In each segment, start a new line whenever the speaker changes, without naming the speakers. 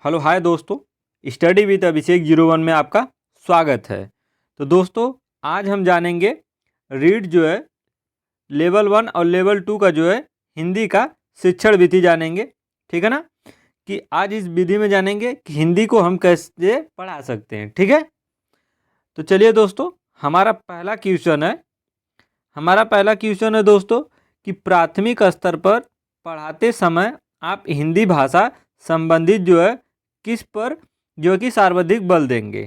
Hello hi दोस्तों, study with अभिषेक 01 में आपका स्वागत है। तो दोस्तों आज हम जानेंगे रीड जो है लेवल 1 और लेवल 2 का जो है हिंदी का शिक्षण विधि जानेंगे। ठीक है ना, कि आज इस विधि में जानेंगे कि हिंदी को हम कैसे पढ़ा सकते हैं। ठीक है, तो चलिए दोस्तों हमारा पहला क्वेश्चन है दोस्तों कि प्राथमिक स्तर पर पढ़ाते समय आप हिंदी भाषा संबंधित जो है किस पर जो कि सर्वाधिक बल देंगे।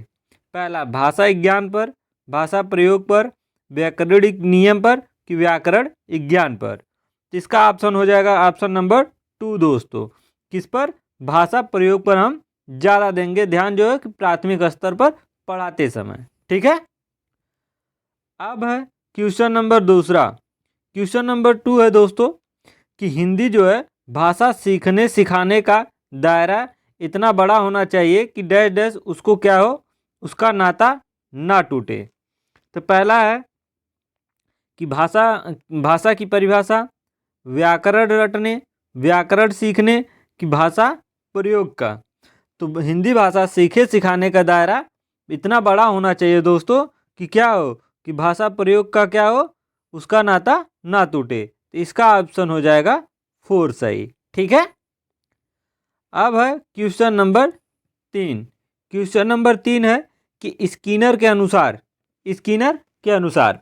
पहला भाषा विज्ञान पर, भाषा प्रयोग पर, व्याकरणिक नियम पर कि व्याकरण विज्ञान पर। तो इसका ऑप्शन हो जाएगा ऑप्शन नंबर 2 दोस्तों। किस पर? भाषा प्रयोग पर हम ज़्यादा देंगे ध्यान जो है कि प्राथमिक स्तर पर पढ़ाते समय। ठीक है, अब है क्वेश्चन नंबर दूसरा। क्वेश्चन नंबर 2 है दोस्तों कि हिंदी जो है भाषा सीखने सिखाने का दायरा इतना बड़ा होना चाहिए कि डैश डैश उसको क्या हो, उसका नाता ना टूटे। तो पहला है कि भाषा की परिभाषा, व्याकरण रटने, व्याकरण सीखने कि भाषा प्रयोग का। तो हिंदी भाषा सीखे सिखाने का दायरा इतना बड़ा होना चाहिए दोस्तों कि क्या हो, कि भाषा प्रयोग का क्या हो, उसका नाता ना टूटे। तो इसका ऑप्शन हो जाएगा 4 सही। ठीक है, अब है क्वेश्चन नंबर 3। क्वेश्चन नंबर 3 है कि स्किनर के अनुसार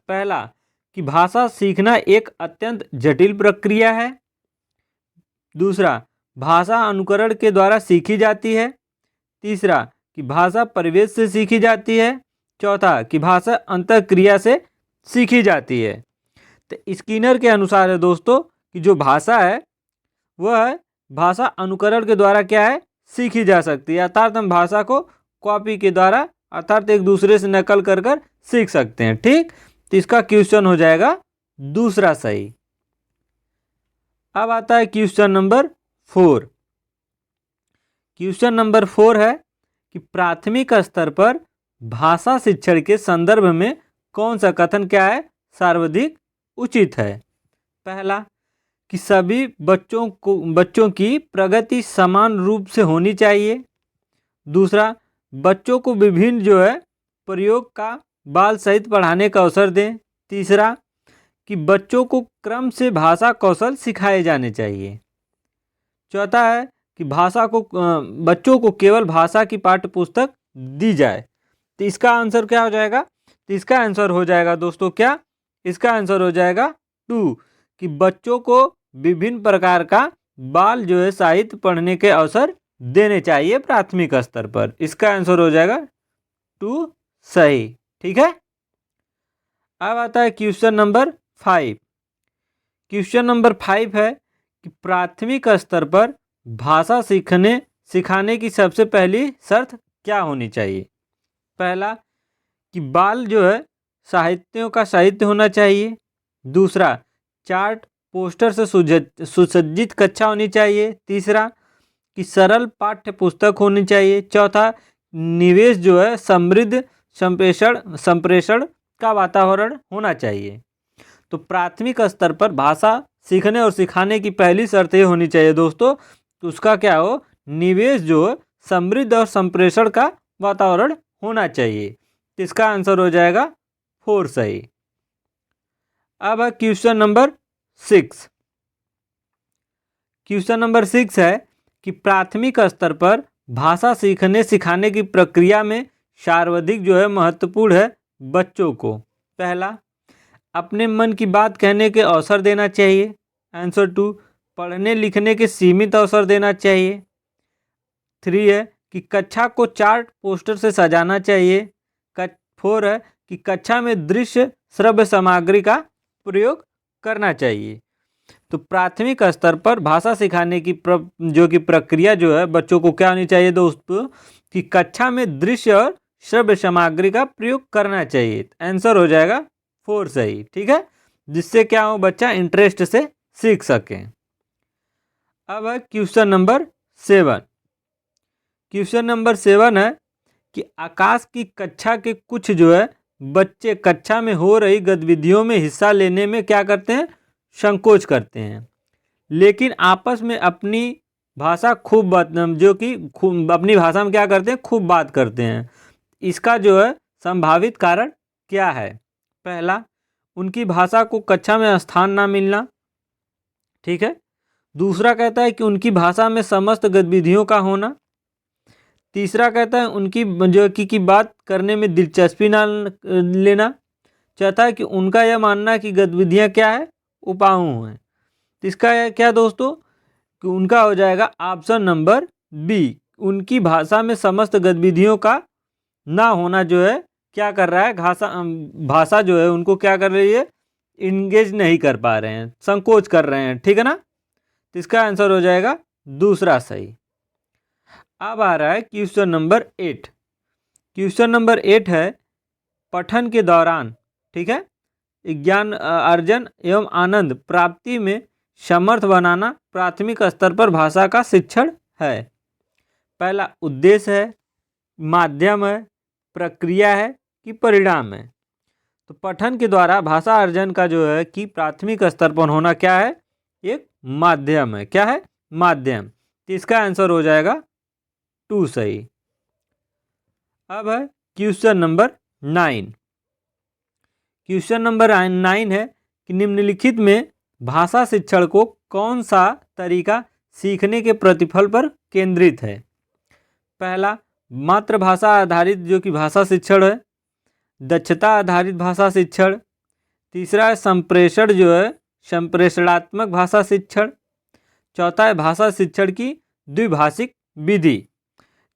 पहला कि भाषा सीखना एक अत्यंत जटिल प्रक्रिया है। दूसरा, भाषा अनुकरण के द्वारा सीखी जाती है। तीसरा, कि भाषा परिवेश से सीखी जाती है। चौथा, कि भाषा अंतःक्रिया से सीखी जाती है। तो स्किनर के अनुसार है दोस्तों कि जो भाषा है वह है भाषा अनुकरण के द्वारा क्या है, सीखी जा सकती है। अर्थात हम भाषा को कॉपी के द्वारा अर्थात एक दूसरे से नकल कर कर सीख सकते हैं। ठीक, तो इसका क्वेश्चन हो जाएगा दूसरा सही। अब आता है क्वेश्चन नंबर 4। क्वेश्चन नंबर 4 है कि प्राथमिक स्तर पर भाषा शिक्षण के संदर्भ में कौन सा कथन क्या है, सर्वाधिक उचित है। पहला कि सभी बच्चों की प्रगति समान रूप से होनी चाहिए। दूसरा, बच्चों को विभिन्न जो है प्रयोग का बाल सहित पढ़ाने का अवसर दें। तीसरा, कि बच्चों को क्रम से भाषा कौशल सिखाए जाने चाहिए। चौथा है कि बच्चों को केवल भाषा की पाठ्य पुस्तक दी जाए। तो इसका आंसर क्या हो जाएगा? तो इसका आंसर हो जाएगा दोस्तों क्या, इसका आंसर हो जाएगा 2 कि बच्चों को विभिन्न प्रकार का बाल जो है साहित्य पढ़ने के अवसर देने चाहिए प्राथमिक स्तर पर। इसका आंसर हो जाएगा 2 सही। ठीक है, अब आता है क्वेश्चन नंबर 5। क्वेश्चन नंबर 5 है कि प्राथमिक स्तर पर भाषा सिखाने की सबसे पहली शर्त क्या होनी चाहिए। पहला कि बाल जो है साहित्यों का साहित्य होना चाहिए। दूसरा, चार्ट पोस्टर से सुसज्जित कक्षा होनी चाहिए। तीसरा, कि सरल पाठ्य पुस्तक होनी चाहिए। चौथा, निवेश जो है समृद्ध संप्रेषण का वातावरण होना चाहिए। तो प्राथमिक स्तर पर भाषा सीखने और सिखाने की पहली शर्त ये होनी चाहिए दोस्तों, तो उसका क्या हो, निवेश जो है समृद्ध और संप्रेषण का वातावरण होना चाहिए। तो इसका आंसर हो जाएगा 4 सही। अब है क्वेश्चन नंबर 6। क्वेश्चन नंबर 6 है कि प्राथमिक स्तर पर भाषा सीखने सिखाने की प्रक्रिया में सर्वाधिक जो है महत्वपूर्ण है बच्चों को। पहला, अपने मन की बात कहने के अवसर देना चाहिए। आंसर 2, पढ़ने लिखने के सीमित अवसर देना चाहिए। 3 है कि कक्षा को चार्ट पोस्टर से सजाना चाहिए। 4 है कि कक्षा में दृश्य श्रव्य सामग्री का प्रयोग करना चाहिए। तो प्राथमिक स्तर पर भाषा सिखाने की जो कि प्रक्रिया जो है बच्चों को क्या होनी चाहिए दोस्तों, कि कक्षा में दृश्य और श्रव्य सामग्री का प्रयोग करना चाहिए। आंसर हो जाएगा 4 सही। ठीक है, जिससे क्या हो, बच्चा इंटरेस्ट से सीख सके। अब है क्वेश्चन नंबर 7। क्वेश्चन नंबर 7 है कि आकाश की कक्षा के कुछ जो है बच्चे कक्षा में हो रही गतिविधियों में हिस्सा लेने में क्या करते हैं, संकोच करते हैं, लेकिन आपस में अपनी भाषा जो कि खूब अपनी भाषा में क्या करते हैं, खूब बात करते हैं। इसका जो है संभावित कारण क्या है? पहला, उनकी भाषा को कक्षा में स्थान ना मिलना, ठीक है। दूसरा कहता है कि उनकी भाषा में समस्त गतिविधियों का होना। तीसरा कहता है उनकी जो की बात करने में दिलचस्पी ना लेना। चौथा है कि उनका यह मानना है कि गतिविधियाँ क्या है, उपाऊ हैं। तो इसका क्या दोस्तों कि उनका हो जाएगा ऑप्शन नंबर बी, उनकी भाषा में समस्त गतिविधियों का ना होना जो है क्या कर रहा है, भाषा जो है उनको क्या कर रही है, इंगेज नहीं कर पा रहे हैं, संकोच कर रहे हैं, ठीक है ना। तो इसका आंसर हो जाएगा दूसरा सही। अब आ रहा है क्वेश्चन नंबर 8। क्वेश्चन नंबर 8 है, पठन के दौरान, ठीक है, ज्ञान अर्जन एवं आनंद प्राप्ति में समर्थ बनाना प्राथमिक स्तर पर भाषा का शिक्षण है। पहला, उद्देश्य है, माध्यम है, प्रक्रिया है कि परिणाम है। तो पठन के द्वारा भाषा अर्जन का जो है कि प्राथमिक स्तर पर होना क्या है, एक माध्यम है। क्या है? माध्यम। तो इसका आंसर हो जाएगा 2 सही। अब है क्वेश्चन नंबर 9। क्वेश्चन नंबर 9 है कि निम्नलिखित में भाषा शिक्षण को कौन सा तरीका सीखने के प्रतिफल पर केंद्रित है? पहला, मातृभाषा आधारित जो कि भाषा शिक्षण है। दक्षता आधारित भाषा शिक्षण। तीसरा है संप्रेषण जो है संप्रेषणात्मक भाषा शिक्षण। चौथा है भाषा शिक्षण की द्विभाषिक विधि।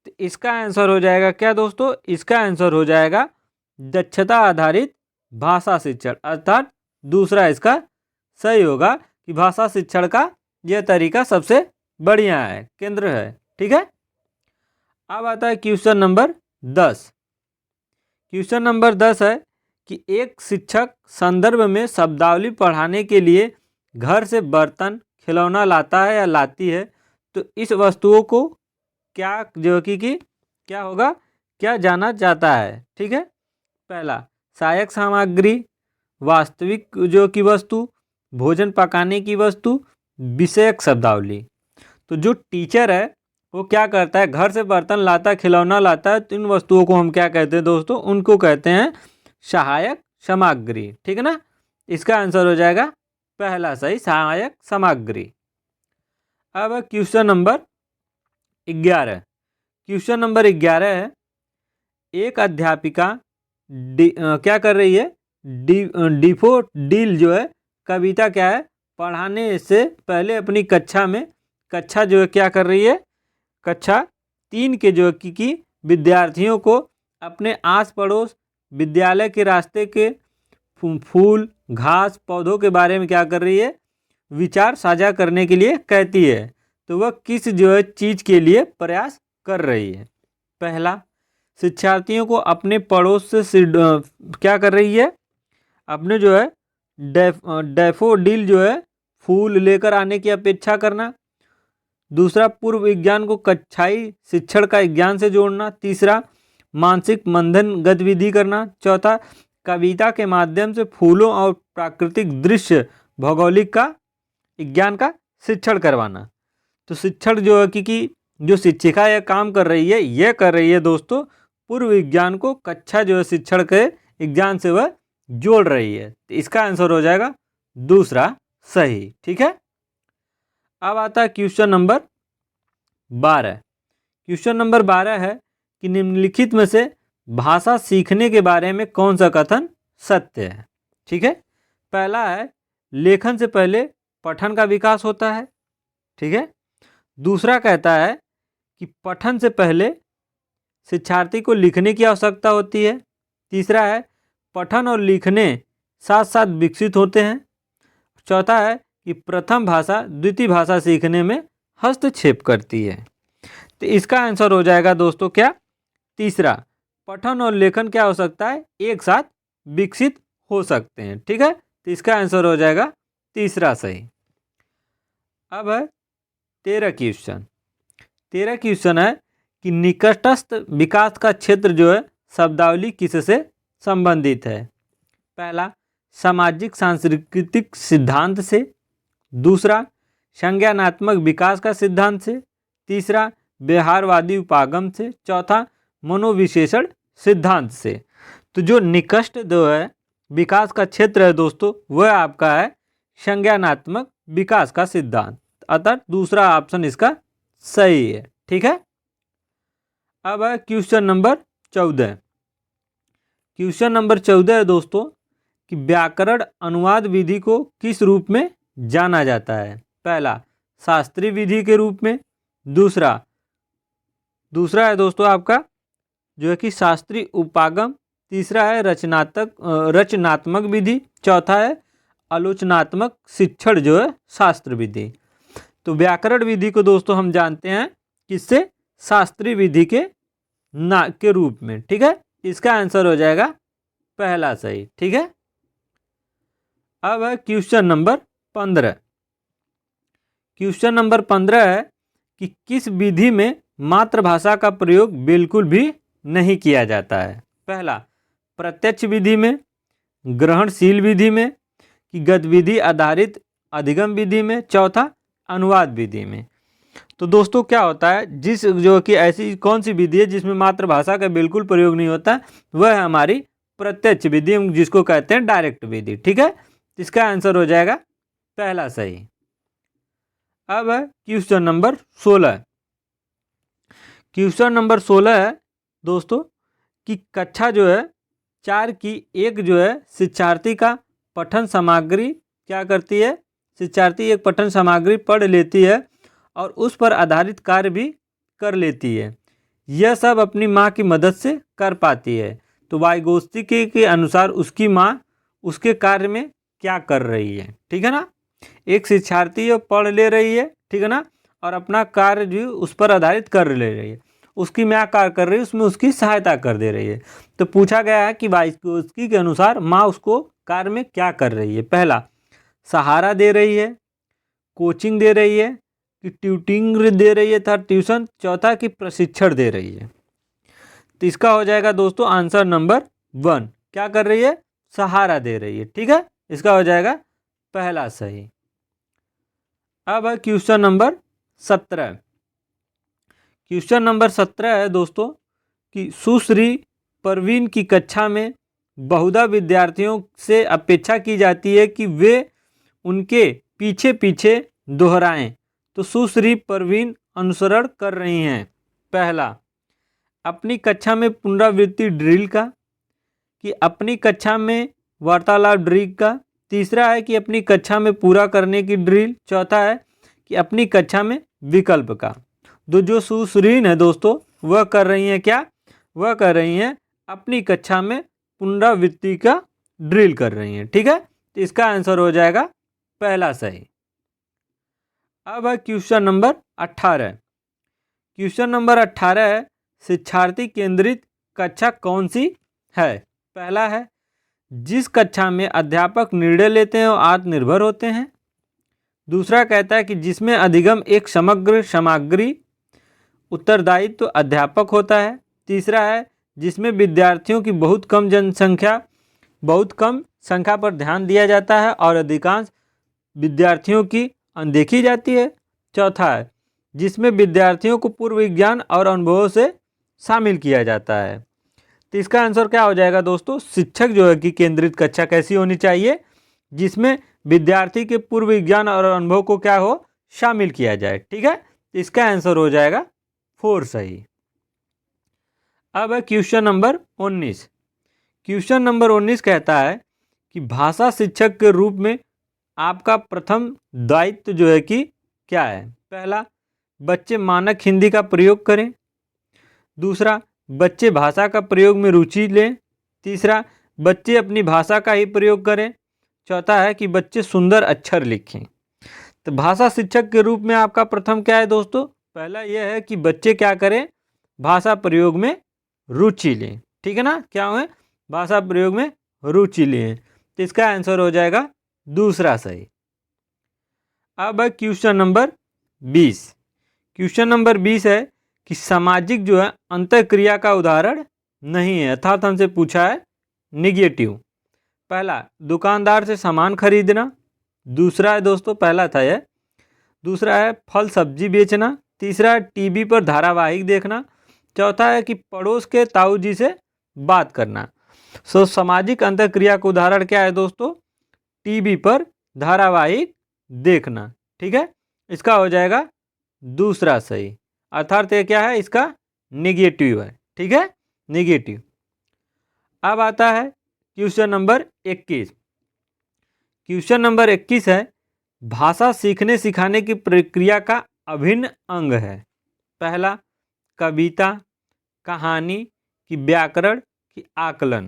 तो इसका आंसर हो जाएगा क्या दोस्तों? इसका आंसर हो जाएगा दक्षता आधारित भाषा शिक्षण, अर्थात दूसरा इसका सही होगा कि भाषा शिक्षण का यह तरीका सबसे बढ़िया है, केंद्र है, ठीक है। अब आता है क्वेश्चन नंबर 10। क्वेश्चन नंबर 10 है कि एक शिक्षक संदर्भ में शब्दावली पढ़ाने के लिए घर से बर्तन खिलौना लाता है या लाती है, तो इस वस्तुओं को क्या जो कि क्या होगा, क्या जाना जाता है, ठीक है। पहला, सहायक सामग्री, वास्तविक जो की वस्तु, भोजन पकाने की वस्तु, विषयक शब्दावली। तो जो टीचर है वो क्या करता है, घर से बर्तन लाता है, खिलौना लाता है, तो इन वस्तुओं को हम क्या कहते हैं दोस्तों? उनको कहते हैं सहायक सामग्री, ठीक है ना। इसका आंसर हो जाएगा पहला सही, सहायक सामग्री। अब क्वेश्चन नंबर 11। क्वेश्चन नंबर 11 है, एक अध्यापिका क्या कर रही है, डील जो है कविता क्या है, पढ़ाने से पहले अपनी कक्षा जो है क्या कर रही है, कक्षा 3 के जो कि विद्यार्थियों को अपने आस पड़ोस विद्यालय के रास्ते के फूल घास पौधों के बारे में क्या कर रही है, विचार साझा करने के लिए कहती है। तो वह किस जो है चीज़ के लिए प्रयास कर रही है? पहला, शिक्षार्थियों को अपने पड़ोस से क्या कर रही है, अपने जो है डैफोडिल जो है फूल लेकर आने की अपेक्षा करना। दूसरा, पूर्व विज्ञान को कक्षाई शिक्षण का विज्ञान से जोड़ना। तीसरा, मानसिक मंथन गतिविधि करना। चौथा, कविता के माध्यम से फूलों और प्राकृतिक दृश्य भौगोलिक का विज्ञान का शिक्षण करवाना। तो शिक्षण जो है कि जो शिक्षिका यह काम कर रही है, यह कर रही है दोस्तों पूर्व विज्ञान को कक्षा जो है शिक्षण के विज्ञान से वह जोड़ रही है। तो इसका आंसर हो जाएगा दूसरा सही, ठीक है। अब आता है क्वेश्चन नंबर 12। क्वेश्चन नंबर 12 है कि निम्नलिखित में से भाषा सीखने के बारे में कौन सा कथन सत्य है, ठीक है। पहला है, लेखन से पहले पठन का विकास होता है, ठीक है। दूसरा कहता है कि पठन से पहले शिक्षार्थी को लिखने की आवश्यकता होती है। तीसरा है, पठन और लिखने साथ साथ विकसित होते हैं। चौथा है कि प्रथम भाषा द्वितीय भाषा सीखने में हस्तक्षेप करती है। तो इसका आंसर हो जाएगा दोस्तों क्या, तीसरा, पठन और लेखन क्या हो सकता है, एक साथ विकसित हो सकते हैं, ठीक है। तो इसका आंसर हो जाएगा तीसरा सही। अब है 13 क्वेश्चन। 13 क्वेश्चन है कि निकटस्थ विकास का क्षेत्र जो है शब्दावली किससे संबंधित है? पहला, सामाजिक सांस्कृतिक सिद्धांत से। दूसरा, संज्ञानात्मक विकास का सिद्धांत से। तीसरा व्यवहारवादी उपागम से, चौथा मनोविशेषण सिद्धांत से। तो जो निकृष्ट जो है विकास का क्षेत्र है दोस्तों, वह आपका है संज्ञानात्मक विकास का सिद्धांत, अतः दूसरा ऑप्शन इसका सही है। ठीक है। अब है क्वेश्चन नंबर 14। क्वेश्चन नंबर 14 है दोस्तों कि व्याकरण अनुवाद विधि को किस रूप में जाना जाता है। पहला शास्त्रीय विधि के रूप में, दूसरा है दोस्तों आपका जो है कि शास्त्रीय उपागम, तीसरा है रचनात्मक विधि, चौथा है आलोचनात्मक शिक्षण जो है शास्त्र विधि। तो व्याकरण विधि को दोस्तों हम जानते हैं किससे, शास्त्रीय विधि के रूप में। ठीक है, इसका आंसर हो जाएगा पहला सही। ठीक है। अब है क्वेश्चन नंबर 15। क्वेश्चन नंबर 15 है कि किस विधि में मातृभाषा का प्रयोग बिल्कुल भी नहीं किया जाता है। पहला प्रत्यक्ष विधि में, ग्रहणशील विधि में, कि गतिविधि आधारित अधिगम विधि में, चौथा अनुवाद विधि में। तो दोस्तों क्या होता है, जिस जो कि ऐसी कौन सी विधि है जिसमें मातृभाषा का बिल्कुल प्रयोग नहीं होता, वह है हमारी प्रत्यक्ष विधि, जिसको कहते हैं डायरेक्ट विधि। ठीक है, इसका आंसर हो जाएगा पहला सही। अब है क्वेश्चन नंबर 16। क्वेश्चन नंबर 16 है दोस्तों कि कक्षा जो है 4 की एक जो है शिक्षार्थी का पठन सामग्री क्या करती है, शिक्षार्थी एक पठन सामग्री पढ़ लेती है और उस पर आधारित कार्य भी कर लेती है। यह सब अपनी माँ की मदद से कर पाती है। तो वाइगोत्स्की के अनुसार उसकी माँ उसके कार्य में क्या कर रही है। ठीक है ना, एक शिक्षार्थी पढ़ ले रही है, ठीक है ना, और अपना कार्य जो उस पर आधारित कर ले रही है। उसकी माँ कार्य कर रही है, उसमें उसकी सहायता कर दे रही है। तो पूछा गया है कि वाइगोत्स्की के अनुसार माँ उसको कार्य में क्या कर रही है। पहला सहारा दे रही है, कोचिंग दे रही है, कि ट्यूटिंग दे रही है था ट्यूशन, चौथा कि प्रशिक्षण दे रही है। तो इसका हो जाएगा दोस्तों आंसर नंबर 1, क्या कर रही है, सहारा दे रही है। ठीक है, इसका हो जाएगा पहला सही। अब है क्वेश्चन नंबर 17। क्वेश्चन नंबर 17 है दोस्तों कि सुश्री परवीन की कक्षा में बहुधा विद्यार्थियों से अपेक्षा की जाती है कि वे उनके पीछे पीछे दोहराएं। तो सुश्री परवीन अनुसरण कर रही हैं। पहला अपनी कक्षा में पुनरावृत्ति ड्रिल का, कि अपनी कक्षा में वार्तालाप ड्रिल का, तीसरा है कि अपनी कक्षा में पूरा करने की ड्रिल, चौथा है कि अपनी कक्षा में विकल्प का। जो सुश्री है दोस्तों वह कर रही हैं क्या, वह कर रही हैं अपनी कक्षा में पुनरावृत्ति का ड्रिल कर रही हैं। ठीक है, तो इसका आंसर हो जाएगा पहला सही। अब है क्वेश्चन नंबर 18। क्वेश्चन नंबर 18 है शिक्षार्थी केंद्रित कक्षा कौन सी है। पहला है जिस कक्षा में अध्यापक निर्णय लेते हैं और आत्मनिर्भर होते हैं। दूसरा कहता है कि जिसमें अधिगम एक समग्र सामग्री उत्तरदायित्व तो अध्यापक होता है। तीसरा है जिसमें विद्यार्थियों की बहुत कम संख्या पर ध्यान दिया जाता है और अधिकांश विद्यार्थियों की अनदेखी जाती है। चौथा है जिसमें विद्यार्थियों को पूर्व विज्ञान और अनुभवों से शामिल किया जाता है। तो इसका आंसर क्या हो जाएगा दोस्तों, शिक्षक जो है कि केंद्रित कक्षा कैसी होनी चाहिए, जिसमें विद्यार्थी के पूर्व विज्ञान और अनुभव को क्या हो, शामिल किया जाए। ठीक है, तो इसका आंसर हो जाएगा 4 सही। अब है क्वेश्चन नंबर 19। क्वेश्चन नंबर 19 कहता है कि भाषा शिक्षक के रूप में आपका प्रथम दायित्व जो है कि क्या है। पहला बच्चे मानक हिंदी का प्रयोग करें। दूसरा बच्चे भाषा का प्रयोग में रुचि लें। तीसरा बच्चे अपनी भाषा का ही प्रयोग करें। चौथा है कि बच्चे सुंदर अक्षर लिखें। तो भाषा शिक्षक के रूप में आपका प्रथम क्या है दोस्तों, पहला यह है कि बच्चे क्या करें, भाषा प्रयोग में रुचि लें। ठीक है ना, क्या हुए, भाषा प्रयोग में रुचि लें। तो इसका आंसर हो जाएगा दूसरा सही। अब है क्वेश्चन नंबर 20। क्वेश्चन नंबर 20 है कि सामाजिक जो है अंतःक्रिया का उदाहरण नहीं है, अर्थात हमसे पूछा है निगेटिव। पहला दुकानदार से सामान खरीदना। दूसरा है दोस्तों, पहला था यह, दूसरा है फल सब्जी बेचना। तीसरा टीवी पर धारावाहिक देखना। चौथा है कि पड़ोस के ताऊ जी से बात करना। सामाजिक अंतःक्रिया का उदाहरण क्या है दोस्तों? टीवी पर धारावाहिक देखना। ठीक है, इसका हो जाएगा दूसरा सही। अर्थात ये क्या है? इसका निगेटिव है। ठीक है, निगेटिव। अब आता है क्वेश्चन नंबर 21। क्वेश्चन नंबर 21 है, भाषा सीखने सिखाने की प्रक्रिया का अभिन्न अंग है। पहला, कविता, कहानी कि व्याकरण कि आकलन।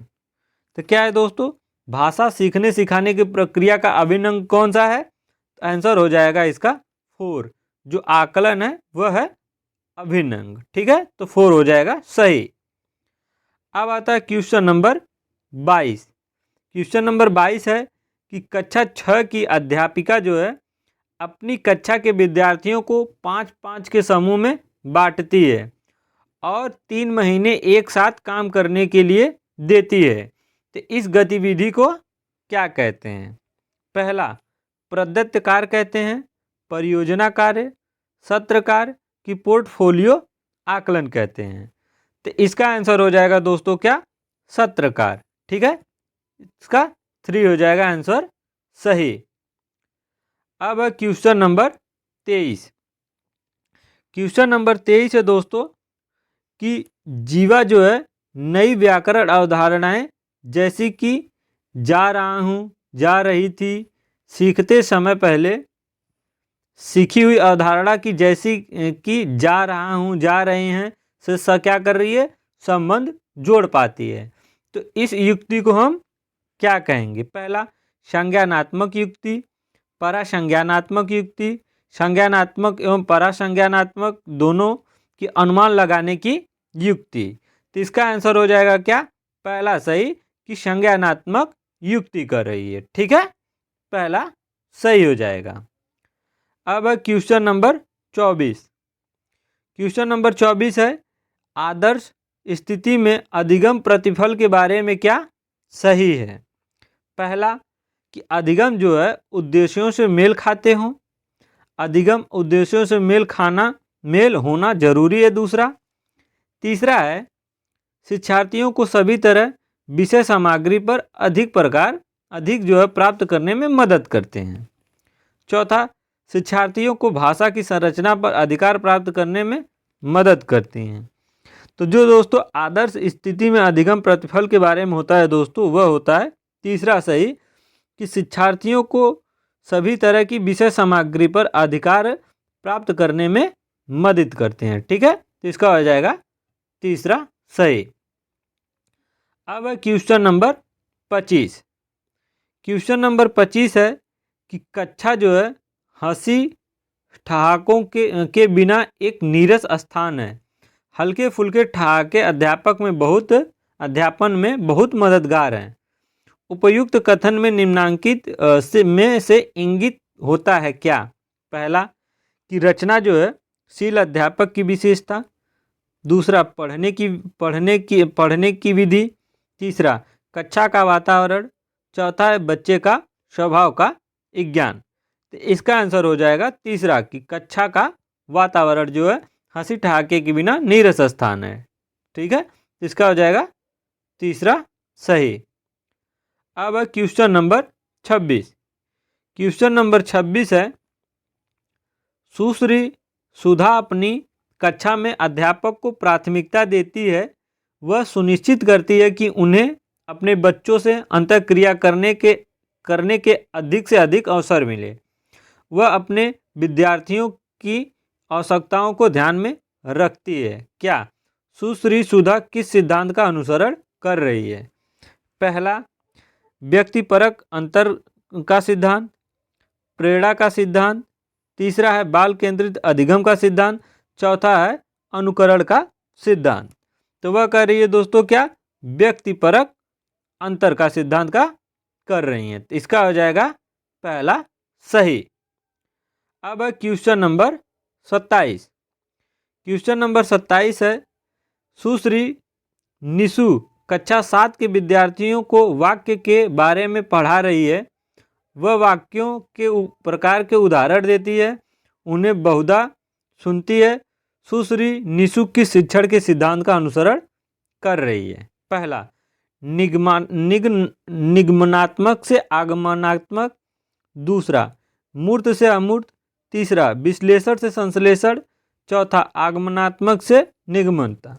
तो क्या है दोस्तों? भाषा सीखने सिखाने की प्रक्रिया का अभिन्न अंग कौन सा है? तो आंसर हो जाएगा इसका 4। जो आकलन है वह है अभिन्न अंग। ठीक है, तो 4 हो जाएगा सही। अब आता है क्वेश्चन नंबर 22। क्वेश्चन नंबर 22 है कि कक्षा 6 की अध्यापिका जो है अपनी कक्षा के विद्यार्थियों को 5-5 के समूह में बांटती है और 3 महीने एक साथ काम करने के लिए देती है। तो इस गतिविधि को क्या कहते हैं? पहला, प्रदत्त कार्य कहते हैं, परियोजना कार्य, सत्र कार्य कि पोर्टफोलियो आकलन कहते हैं। तो इसका आंसर हो जाएगा दोस्तों क्या? सत्र कार्य। ठीक है, इसका 3 हो जाएगा आंसर सही। अब क्वेश्चन नंबर 23। क्वेश्चन नंबर 23 है दोस्तों कि जीवा जो है नई व्याकरण अवधारणाएं जैसी कि जा रहा हूँ, जा रही थी, सीखते समय पहले, सीखी हुई अवधारणा की जैसी कि जा रहा हूँ, जा रहे हैं से क्या कर रही है? संबंध जोड़ पाती है। तो इस युक्ति को हम क्या कहेंगे? पहला, संज्ञानात्मक युक्ति, परासंज्ञानात्मक युक्ति, संज्ञानात्मक एवं परासंज्ञानात्मक दोनों की अनुमान लगाने की युक्ति। तो इसका आंसर हो जाएगा क्या? पहला सही कि संज्ञानात्मक युक्ति कर रही है। ठीक है, पहला सही हो जाएगा। अब क्वेश्चन नंबर 24। क्वेश्चन नंबर 24 है, आदर्श स्थिति में अधिगम प्रतिफल के बारे में क्या सही है? पहला कि अधिगम जो है उद्देश्यों से मेल खाते हों, अधिगम उद्देश्यों से मेल होना जरूरी है। दूसरा, तीसरा है शिक्षार्थियों को सभी तरह विषय सामग्री पर अधिक जो है प्राप्त करने में मदद करते हैं। चौथा, शिक्षार्थियों को भाषा की संरचना पर अधिकार प्राप्त करने में मदद करती हैं। तो जो दोस्तों आदर्श स्थिति में अधिगम प्रतिफल के बारे में होता है दोस्तों, वह होता है तीसरा सही कि शिक्षार्थियों को सभी तरह की विषय सामग्री पर अधिकार प्राप्त करने में मदद करते हैं। ठीक है, तो इसका हो जाएगा तीसरा सही। अब क्वेश्चन नंबर 25। क्वेश्चन नंबर 25 है कि कक्षा जो है हंसी ठहाकों के बिना एक नीरस स्थान है। हल्के फुल्के ठहाके अध्यापन में बहुत मददगार हैं। उपयुक्त कथन में निम्नांकित में से इंगित होता है क्या? पहला कि रचना जो है शील अध्यापक की विशेषता। दूसरा, पढ़ने की विधि। तीसरा, कक्षा का वातावरण। चौथा है बच्चे का स्वभाव का ज्ञान। तो इसका आंसर हो जाएगा तीसरा कि कक्षा का वातावरण जो है हंसी ठहाके के बिना नीरस स्थान है। ठीक है, इसका हो जाएगा तीसरा सही। अब क्वेश्चन नंबर 26। क्वेश्चन नंबर 26 है, सुश्री सुधा अपनी कक्षा में अध्यापक को प्राथमिकता देती है। वह सुनिश्चित करती है कि उन्हें अपने बच्चों से अंतःक्रिया करने के अधिक से अधिक अवसर मिले। वह अपने विद्यार्थियों की आवश्यकताओं को ध्यान में रखती है। क्या सुश्री सुधा किस सिद्धांत का अनुसरण कर रही है? पहला, व्यक्तिपरक अंतर का सिद्धांत, प्रेरणा का सिद्धांत। तीसरा है बाल केंद्रित अधिगम का सिद्धांत। चौथा है अनुकरण का सिद्धांत। तो वह कर रही है दोस्तों क्या? व्यक्तिपरक अंतर का सिद्धांत का कर रही है। तो इसका हो जाएगा पहला सही। अब क्वेश्चन नंबर 27। क्वेश्चन नंबर 27 है, सुश्री निशु कक्षा 7 के विद्यार्थियों को वाक्य के बारे में पढ़ा रही है। वह वाक्यों के प्रकार के उदाहरण देती है, उन्हें बहुधा सुनती है, सुश्री निशुक किस शिक्षण के सिद्धांत का अनुसरण कर रही है? पहला निगमनात्मक से आगमनात्मक, दूसरा मूर्त से अमूर्त, तीसरा विश्लेषण से संश्लेषण, चौथा आगमनात्मक से निगमनता।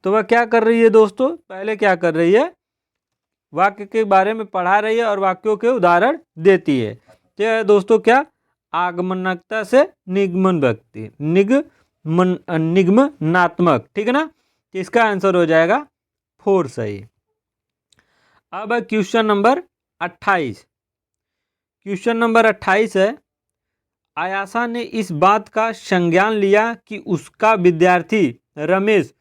तो वह क्या कर रही है दोस्तों? पहले क्या कर रही है? वाक्य के बारे में पढ़ा रही है और वाक्यों के उदाहरण देती है। क्या है दोस्तों? क्या? आगमनकता से निगमन व्यक्ति, निगमनात्मक, ठीक है ना। तो इसका आंसर हो जाएगा 4 सही। अब है क्वेश्चन नंबर 28। क्वेश्चन नंबर 28 है, आयाशा ने इस बात का संज्ञान लिया कि उसका विद्यार्थी रमेश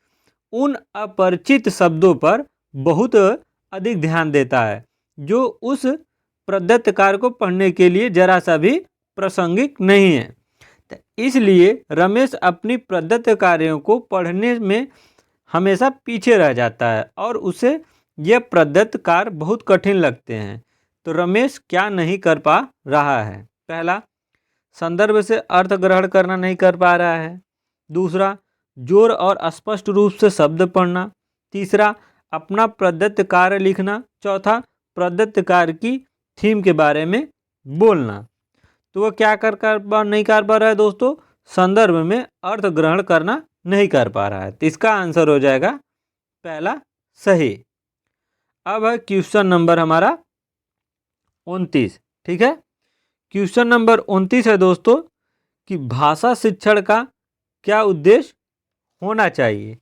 उन अपरिचित शब्दों पर बहुत अधिक ध्यान देता है जो उस प्रदत्त कार्य को पढ़ने के लिए जरा सा भी प्रासंगिक नहीं है। तो इसलिए रमेश अपनी प्रदत्त कार्यों को पढ़ने में हमेशा पीछे रह जाता है और उसे यह प्रदत्त कार्य बहुत कठिन लगते हैं। तो रमेश क्या नहीं कर पा रहा है? पहला, संदर्भ से अर्थ ग्रहण करना नहीं कर पा रहा है। दूसरा, जोर और स्पष्ट रूप से शब्द पढ़ना। तीसरा, अपना प्रदत्त कार्य लिखना। चौथा, प्रदत्त कार्य की थीम के बारे में बोलना। तो वह क्या नहीं कर पा रहा है दोस्तों? संदर्भ में अर्थ ग्रहण करना नहीं कर पा रहा है। तो इसका आंसर हो जाएगा पहला सही। अब है क्वेश्चन नंबर हमारा 29, ठीक है। क्वेश्चन नंबर 29 है दोस्तों कि भाषा शिक्षण का क्या उद्देश्य होना चाहिए?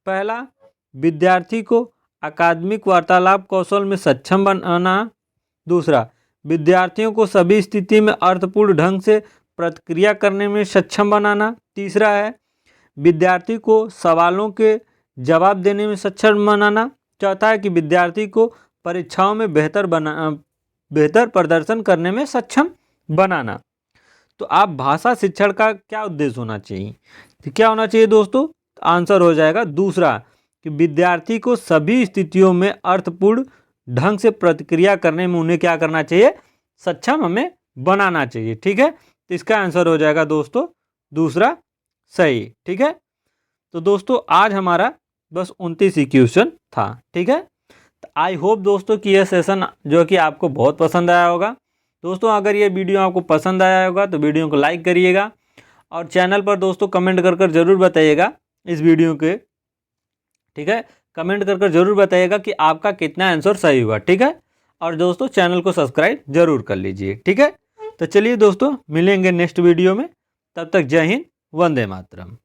पहला, विद्यार्थी को अकादमिक वार्तालाप कौशल में सक्षम बनाना। दूसरा, विद्यार्थियों को सभी स्थिति में अर्थपूर्ण ढंग से प्रतिक्रिया करने में सक्षम बनाना। तीसरा है, विद्यार्थी को सवालों के जवाब देने में सक्षम बनाना। चौथा है कि विद्यार्थी को परीक्षाओं में बेहतर प्रदर्शन करने में सक्षम बनाना। तो आप भाषा शिक्षण का क्या उद्देश्य होना चाहिए? तो क्या होना चाहिए दोस्तों? आंसर हो जाएगा दूसरा, कि विद्यार्थी को सभी स्थितियों में अर्थपूर्ण ढंग से प्रतिक्रिया करने में उन्हें क्या करना चाहिए? सक्षम हमें बनाना चाहिए, ठीक है। तो इसका आंसर हो जाएगा दोस्तों दूसरा सही, ठीक है। तो दोस्तों आज हमारा बस 29 ही क्वेश्चन था, ठीक है। तो आई होप दोस्तों कि यह सेशन जो कि आपको बहुत पसंद आया होगा। दोस्तों अगर ये वीडियो आपको पसंद आया होगा तो वीडियो को लाइक करिएगा और चैनल पर दोस्तों कमेंट कर ज़रूर बताइएगा इस वीडियो के, ठीक है। कमेंट कर ज़रूर बताइएगा कि आपका कितना आंसर सही हुआ, ठीक है। और दोस्तों चैनल को सब्सक्राइब जरूर कर लीजिए, ठीक है। तो चलिए दोस्तों मिलेंगे नेक्स्ट वीडियो में, तब तक जय हिंद, वंदे मातरम।